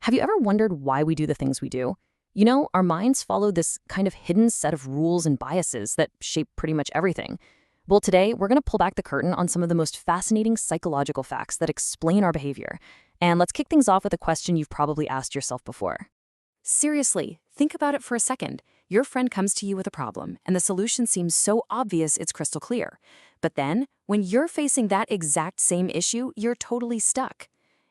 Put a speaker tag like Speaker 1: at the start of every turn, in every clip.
Speaker 1: Have you ever wondered why we do the things we do? Our minds follow this kind of hidden set of rules and biases that shape pretty much everything. Well, today, we're going to pull back the curtain on some of the most fascinating psychological facts that explain our behavior. And let's kick things off with a question you've probably asked yourself before. Seriously, think about it for a second. Your friend comes to you with a problem, and the solution seems so obvious it's crystal clear. But then, when you're facing that exact same issue, you're totally stuck.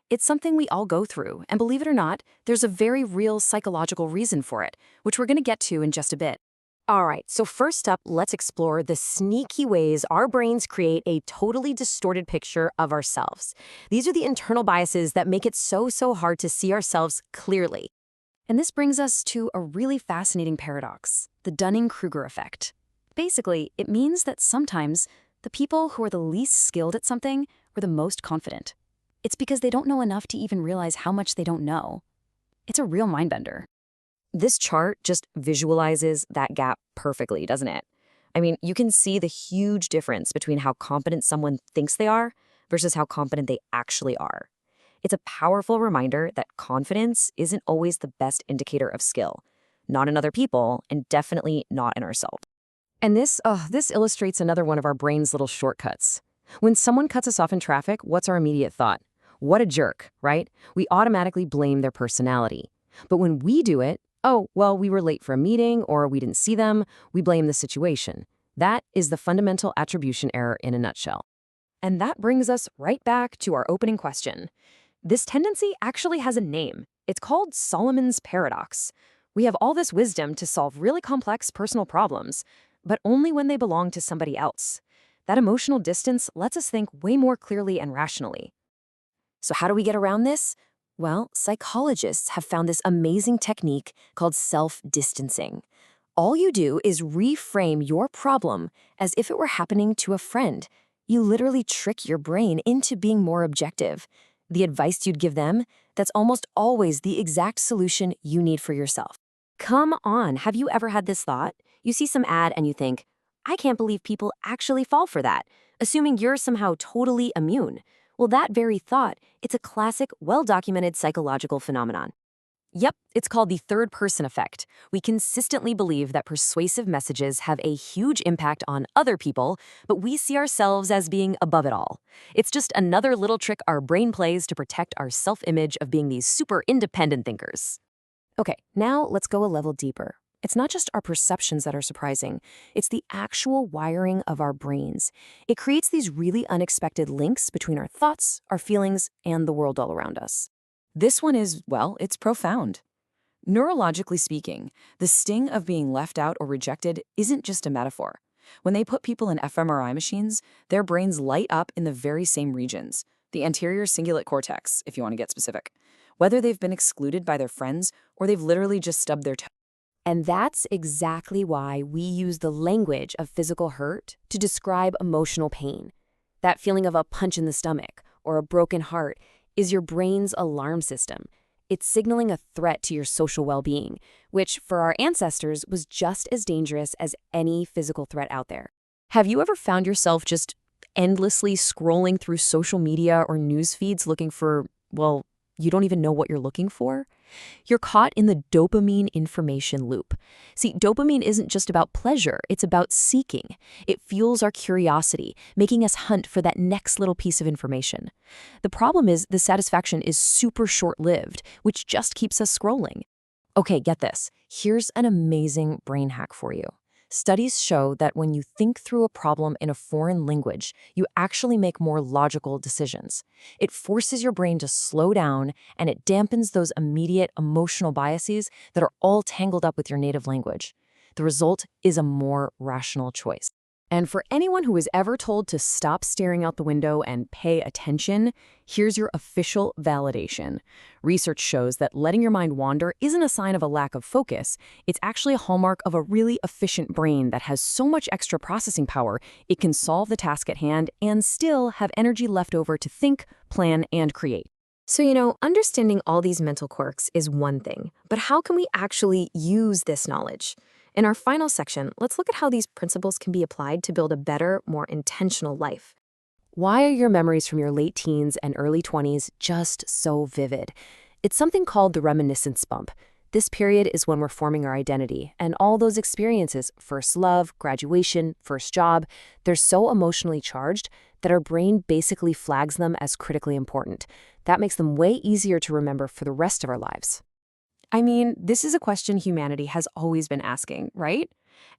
Speaker 1: It's something we all go through, and believe it or not, there's a very real psychological reason for it, which we're going to get to in just a bit. All right, so first up, let's explore the sneaky ways our brains create a totally distorted picture of ourselves. These are the internal biases that make it so hard to see ourselves clearly. And this brings us to a really fascinating paradox, the Dunning-Kruger effect. Basically, it means that sometimes the people who are the least skilled at something are the most confident. It's because they don't know enough to even realize how much they don't know. It's a real mindbender. This chart just visualizes that gap perfectly, doesn't it? I mean, you can see the huge difference between how competent someone thinks they are versus how competent they actually are. It's a powerful reminder that confidence isn't always the best indicator of skill, not in other people, and definitely not in ourselves. And this illustrates another one of our brain's little shortcuts. When someone cuts us off in traffic, what's our immediate thought? What a jerk, right? We automatically blame their personality. But when we do it, oh, well, we were late for a meeting or we didn't see them, we blame the situation. That is the fundamental attribution error in a nutshell. And that brings us right back to our opening question. This tendency actually has a name. It's called Solomon's paradox. We have all this wisdom to solve really complex personal problems, but only when they belong to somebody else. That emotional distance lets us think way more clearly and rationally. So how do we get around this? Well, psychologists have found this amazing technique called self-distancing. All you do is reframe your problem as if it were happening to a friend. You literally trick your brain into being more objective. The advice you'd give them, that's almost always the exact solution you need for yourself. Come on, have you ever had this thought? You see some ad and you think, I can't believe people actually fall for that, assuming you're somehow totally immune. Well, that very thought, it's a classic, well-documented psychological phenomenon. Yep, it's called the third-person effect. We consistently believe that persuasive messages have a huge impact on other people, but we see ourselves as being above it all. It's just another little trick our brain plays to protect our self-image of being these super independent thinkers. Okay, now let's go a level deeper. It's not just our perceptions that are surprising, it's the actual wiring of our brains. It creates these really unexpected links between our thoughts, our feelings, and the world all around us. This one is, well, it's profound. Neurologically speaking, the sting of being left out or rejected isn't just a metaphor. When they put people in fMRI machines, their brains light up in the very same regions, the anterior cingulate cortex, if you want to get specific, whether they've been excluded by their friends or they've literally just stubbed their toe. And that's exactly why we use the language of physical hurt to describe emotional pain. That feeling of a punch in the stomach or a broken heart is your brain's alarm system. It's signaling a threat to your social well-being, which for our ancestors was just as dangerous as any physical threat out there. Have you ever found yourself just endlessly scrolling through social media or news feeds looking for, well, you don't even know what you're looking for? You're caught in the dopamine information loop. See, dopamine isn't just about pleasure, it's about seeking. It fuels our curiosity, making us hunt for that next little piece of information. The problem is the satisfaction is super short-lived, which just keeps us scrolling. Okay, get this. Here's an amazing brain hack for you. Studies show that when you think through a problem in a foreign language, you actually make more logical decisions. It forces your brain to slow down, and it dampens those immediate emotional biases that are all tangled up with your native language. The result is a more rational choice. And for anyone who is ever told to stop staring out the window and pay attention, here's your official validation. Research shows that letting your mind wander isn't a sign of a lack of focus. It's actually a hallmark of a really efficient brain that has so much extra processing power, it can solve the task at hand and still have energy left over to think, plan, and create. So, understanding all these mental quirks is one thing, but how can we actually use this knowledge? In our final section, let's look at how these principles can be applied to build a better, more intentional life. Why are your memories from your late teens and early 20s just so vivid? It's something called the reminiscence bump. This period is when we're forming our identity, and all those experiences, first love, graduation, first job, they're so emotionally charged that our brain basically flags them as critically important. That makes them way easier to remember for the rest of our lives. I mean, this is a question humanity has always been asking, right?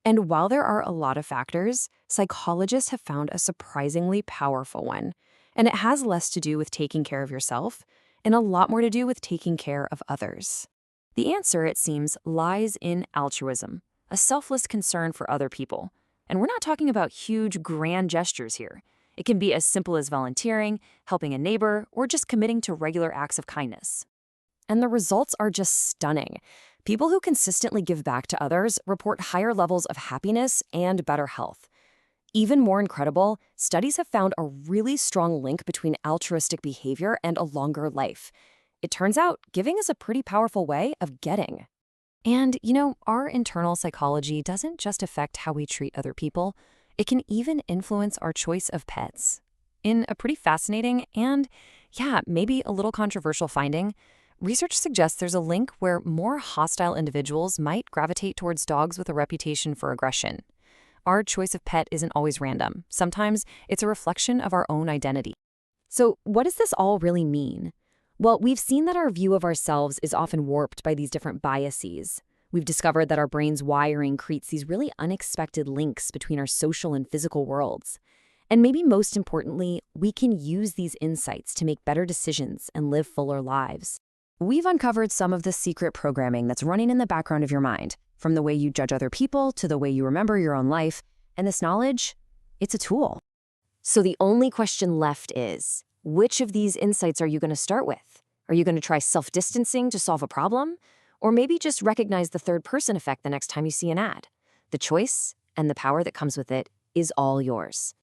Speaker 1: And while there are a lot of factors, psychologists have found a surprisingly powerful one. And it has less to do with taking care of yourself and a lot more to do with taking care of others. The answer, it seems, lies in altruism, a selfless concern for other people. And we're not talking about huge, grand gestures here. It can be as simple as volunteering, helping a neighbor, or just committing to regular acts of kindness. And the results are just stunning. People who consistently give back to others report higher levels of happiness and better health. Even more incredible, studies have found a really strong link between altruistic behavior and a longer life. It turns out giving is a pretty powerful way of getting. And, our internal psychology doesn't just affect how we treat other people, it can even influence our choice of pets. In a pretty fascinating and, maybe a little controversial finding, research suggests there's a link where more hostile individuals might gravitate towards dogs with a reputation for aggression. Our choice of pet isn't always random. Sometimes it's a reflection of our own identity. So, what does this all really mean? Well, we've seen that our view of ourselves is often warped by these different biases. We've discovered that our brain's wiring creates these really unexpected links between our social and physical worlds. And maybe most importantly, we can use these insights to make better decisions and live fuller lives. We've uncovered some of the secret programming that's running in the background of your mind, from the way you judge other people to the way you remember your own life. And this knowledge, it's a tool. So the only question left is, which of these insights are you going to start with? Are you going to try self-distancing to solve a problem? Or maybe just recognize the third-person effect the next time you see an ad? The choice and the power that comes with it is all yours.